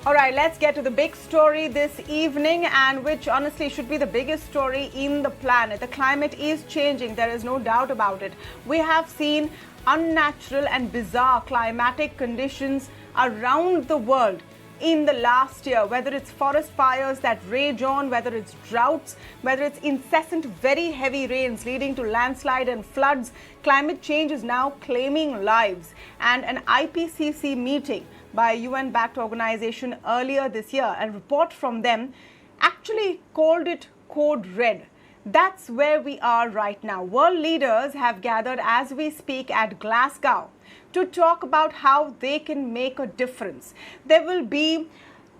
All right, let's get to the big story this evening, and which honestly should be the biggest story in the planet. The climate is changing. There is no doubt about it. We have seen unnatural and bizarre climatic conditions around the world in the last year, whether it's forest fires that rage on, whether it's droughts, whether it's incessant very heavy rains leading to landslide and floods. Climate change is now claiming lives, and an IPCC meeting by a UN-backed organization earlier this year, a report from them actually called it Code Red. That's where we are right now. World leaders have gathered as we speak at Glasgow to talk about how they can make a difference. There will be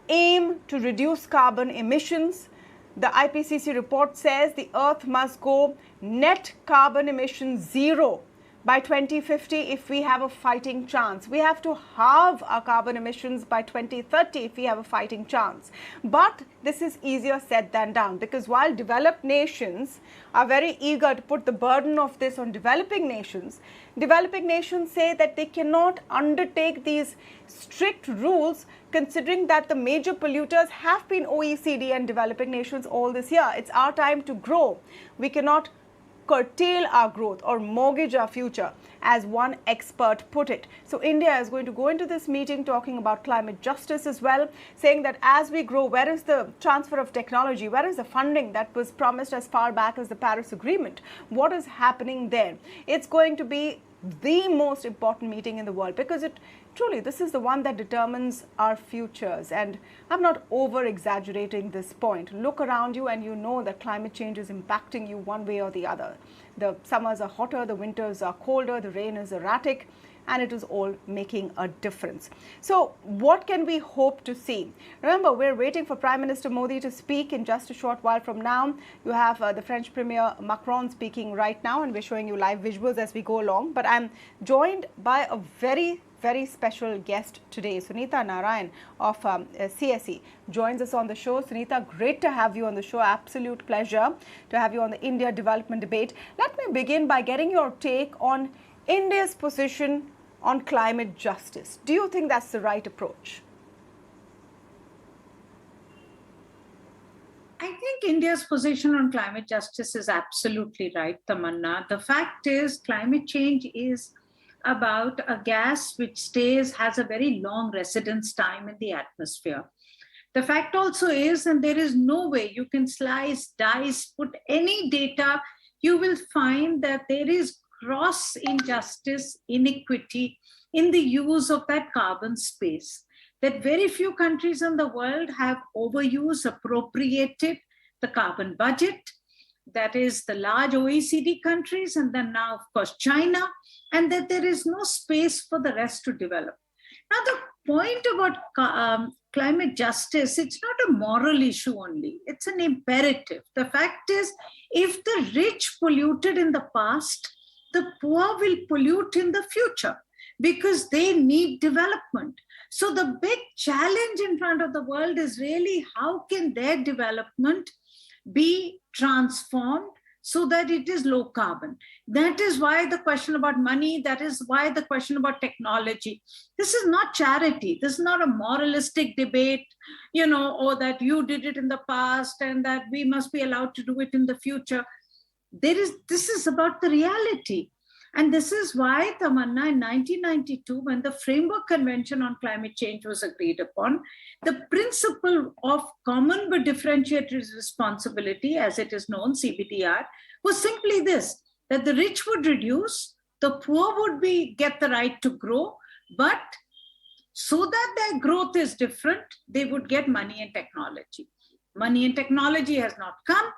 aim to reduce carbon emissions. The IPCC report says the Earth must go net carbon emissions zero by 2050 if we have a fighting chance. We have to halve our carbon emissions by 2030 if we have a fighting chance. But this is easier said than done, because while developed nations are very eager to put the burden of this on developing nations say that they cannot undertake these strict rules, considering that the major polluters have been OECD and developing nations all this year. It's our time to grow. We cannot curtail our growth or mortgage our future, as one expert put it. So India is going to go into this meeting talking about climate justice as well, saying that as we grow, where is the transfer of technology? Where is the funding that was promised as far back as the Paris Agreement? What is happening there? It's going to be the most important meeting in the world, because this is the one that determines our futures. And I'm not over exaggerating this point. Look around you and you know that climate change is impacting you one way or the other. The summers are hotter, the winters are colder, the rain is erratic, and it is all making a difference. So what can we hope to see? Remember, we're waiting for Prime Minister Modi to speak in just a short while from now. You have the French Premier Macron speaking right now, and we're showing you live visuals as we go along. But I'm joined by a very special guest today. Sunita Narain of CSE joins us on the show. Sunita, great to have you on the show. Absolute pleasure to have you on the India Development Debate. Let me begin by getting your take on India's position on climate justice. Do you think that's the right approach? I think India's position on climate justice is absolutely right, Tamanna. The fact is, climate change is about a gas which has a very long residence time in the atmosphere. The fact also is, and there is no way you can slice, dice, put any data, you will find that there is gross injustice, inequity in the use of that carbon space. That very few countries in the world have overused, appropriated the carbon budget. That is the large OECD countries, and then now, of course, China, and that there is no space for the rest to develop. Now, the point about climate justice, it's not a moral issue only, it's an imperative. The fact is, if the rich polluted in the past, the poor will pollute in the future, because they need development. So the big challenge in front of the world is really how can their development be transformed so that it is low carbon. That is why the question about money, that is why the question about technology. This is not charity. This is not a moralistic debate, or that you did it in the past and that we must be allowed to do it in the future. This is about the reality. And this is why, Tamanna, in 1992, when the Framework Convention on Climate Change was agreed upon, the principle of common but differentiated responsibility, as it is known, CBDR, was simply this, that the rich would reduce, the poor would get the right to grow, but so that their growth is different, they would get money and technology. Money and technology has not come,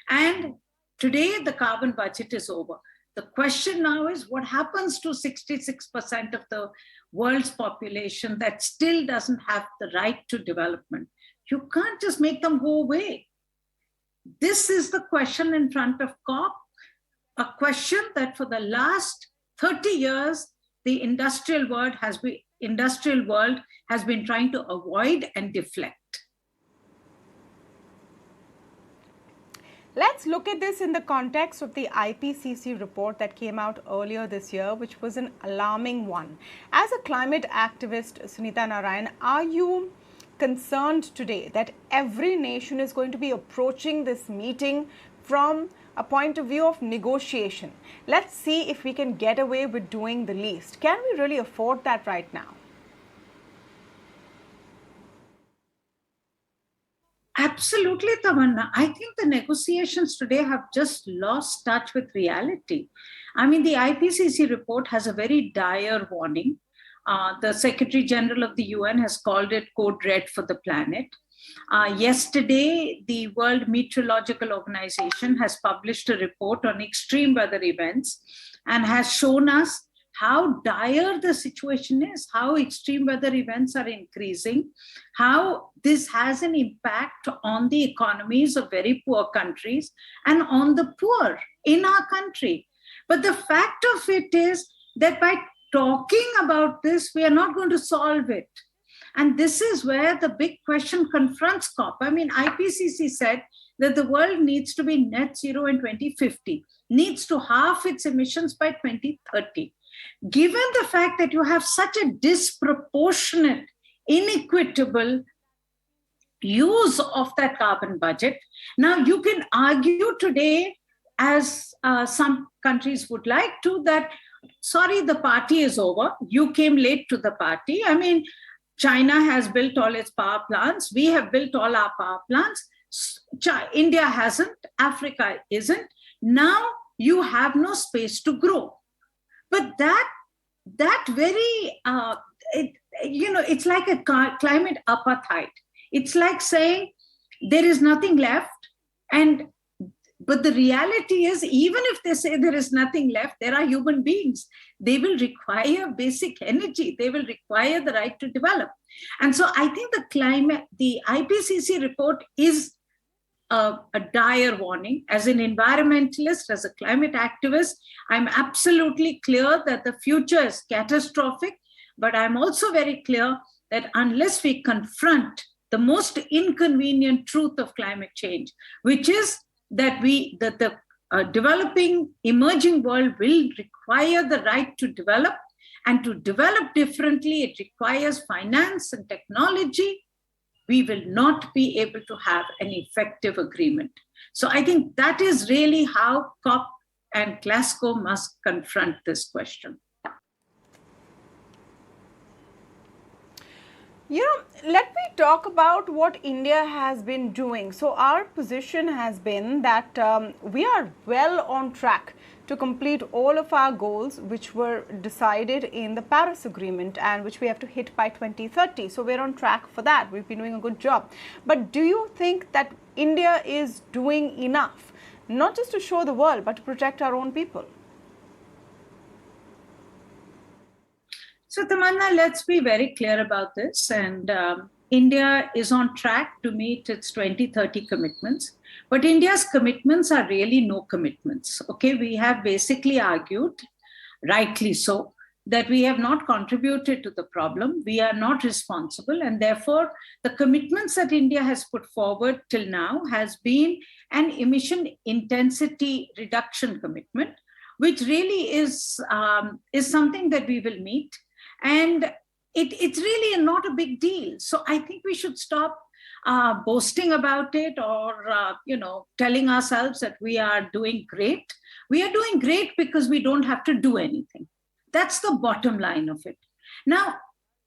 and today the carbon budget is over. The question now is what happens to 66% of the world's population that still doesn't have the right to development? You can't just make them go away. This is the question in front of COP, a question that for the last 30 years, the industrial world has been trying to avoid and deflect. Let's look at this in the context of the IPCC report that came out earlier this year, which was an alarming one. As a climate activist, Sunita Narain, are you concerned today that every nation is going to be approaching this meeting from a point of view of negotiation. Let's see if we can get away with doing the least. Can we really afford that right now? Absolutely, Tamanna. I think the negotiations today have just lost touch with reality. I mean, the IPCC report has a very dire warning. The Secretary General of the UN has called it code red for the planet. Yesterday, the World Meteorological Organization has published a report on extreme weather events and has shown us how dire the situation is, how extreme weather events are increasing, how this has an impact on the economies of very poor countries and on the poor in our country. But the fact of it is that by talking about this, we are not going to solve it. And this is where the big question confronts COP. I mean, IPCC said that the world needs to be net zero in 2050, needs to halve its emissions by 2030. Given the fact that you have such a disproportionate, inequitable use of that carbon budget, now you can argue today, as some countries would like to, that, sorry, the party is over. You came late to the party. I mean, China has built all its power plants. We have built all our power plants. India hasn't. Africa isn't. Now you have no space to grow. But that very, it's like a climate apartheid. It's like saying there is nothing left. But the reality is, even if they say there is nothing left, there are human beings. They will require basic energy. They will require the right to develop. And so I think the IPCC report is a dire warning. As an environmentalist, as a climate activist, I'm absolutely clear that the future is catastrophic, but I'm also very clear that unless we confront the most inconvenient truth of climate change, which is that the developing, emerging world will require the right to develop, and to develop differently, it requires finance and technology, we will not be able to have an effective agreement. So I think that is really how COP and Glasgow must confront this question. Let me talk about what India has been doing. So our position has been that we are well on track to complete all of our goals which were decided in the Paris Agreement and which we have to hit by 2030. So we're on track for that. We've been doing a good job. But do you think that India is doing enough, not just to show the world, but to protect our own people? So Tamanna, let's be very clear about this. And India is on track to meet its 2030 commitments. But India's commitments are really no commitments. Okay, we have basically argued, rightly so, that we have not contributed to the problem. We are not responsible. And therefore, the commitments that India has put forward till now has been an emission intensity reduction commitment, which really is something that we will meet. And it's really not a big deal. So I think we should stop boasting about it or, telling ourselves that we are doing great. We are doing great because we don't have to do anything. That's the bottom line of it. Now,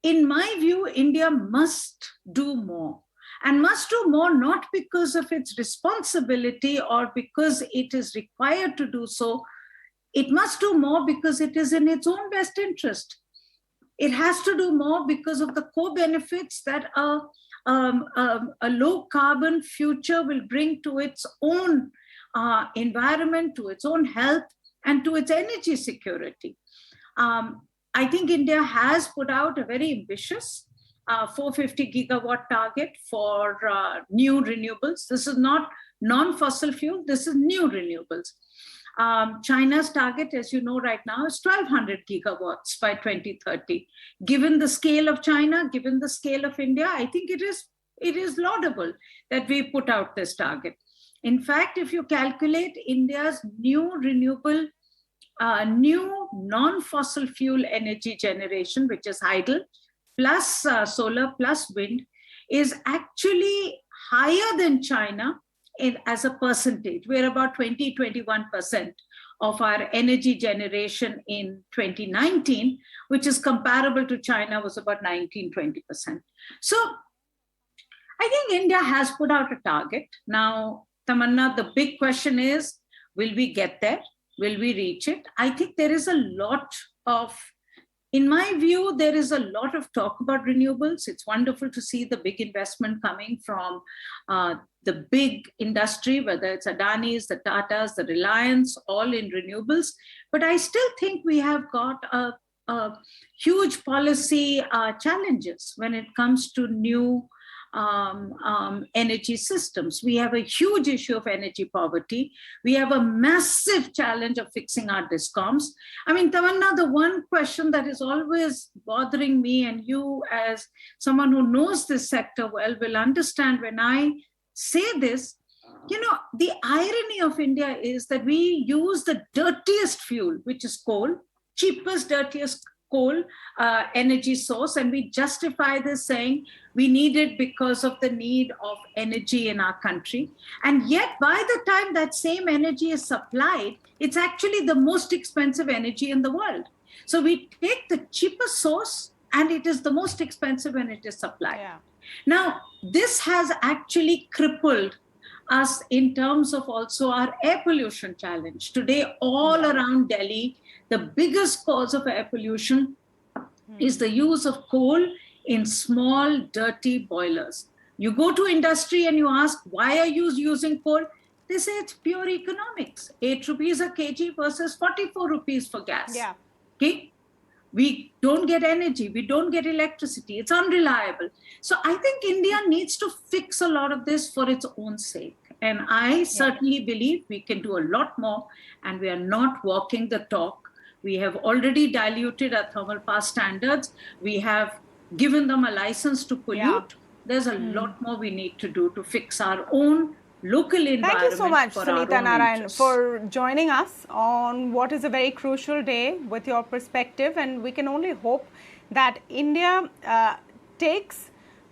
in my view, India must do more, and must do more not because of its responsibility or because it is required to do so. It must do more because it is in its own best interest. It has to do more because of the co-benefits that a low carbon future will bring to its own environment, to its own health, and to its energy security. I think India has put out a very ambitious 450 gigawatt target for new renewables. This is not non-fossil fuel, this is new renewables. China's target, as you know right now, is 1,200 gigawatts by 2030. Given the scale of China, given the scale of India, I think it is laudable that we put out this target. In fact, if you calculate India's new renewable, new non-fossil fuel energy generation, which is hydel, plus solar, plus wind, is actually higher than China as a percentage. We're about 21% of our energy generation in 2019, which is comparable to China, was about 19-20%. So I think India has put out a target. Now, Tamanna, the big question is, will we get there? Will we reach it? I think there is a lot of, in my view, there is a lot of talk about renewables. It's wonderful to see the big investment coming from the big industry, whether it's Adani's, the Tatas, the Reliance, all in renewables. But I still think we have got a huge policy challenges when it comes to new energy systems. We have a huge issue of energy poverty. We have a massive challenge of fixing our discoms. I mean, Tamanna, the one question that is always bothering me, and you as someone who knows this sector well will understand when I say this, the irony of India is that we use the dirtiest fuel, which is coal, cheapest, dirtiest coal energy source, and we justify this saying we need it because of the need of energy in our country. And yet, by the time that same energy is supplied, it's actually the most expensive energy in the world. So we take the cheapest source, and it is the most expensive when it is supplied. Yeah. Now, this has actually crippled us in terms of also our air pollution challenge. Today, all around Delhi, the biggest cause of air pollution is the use of coal in small, dirty boilers. You go to industry and you ask, why are you using coal? They say it's pure economics. 8 rupees a kg versus 44 rupees for gas. Yeah. Okay? We don't get energy. We don't get electricity. It's unreliable. So I think India needs to fix a lot of this for its own sake. And I certainly believe we can do a lot more, and we are not walking the talk. We have already diluted our thermal power standards. We have given them a license to pollute. Yeah. There's a lot more we need to do to fix our own local environment. Thank you so much, Sunita Narain, for joining us on what is a very crucial day with your perspective. And we can only hope that India takes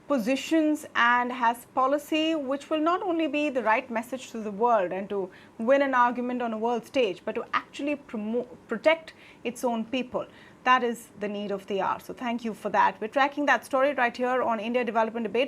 positions and has policy which will not only be the right message to the world and to win an argument on a world stage, but to actually protect its own people. That is the need of the hour. So thank you for that. We're tracking that story right here on India Development Debate.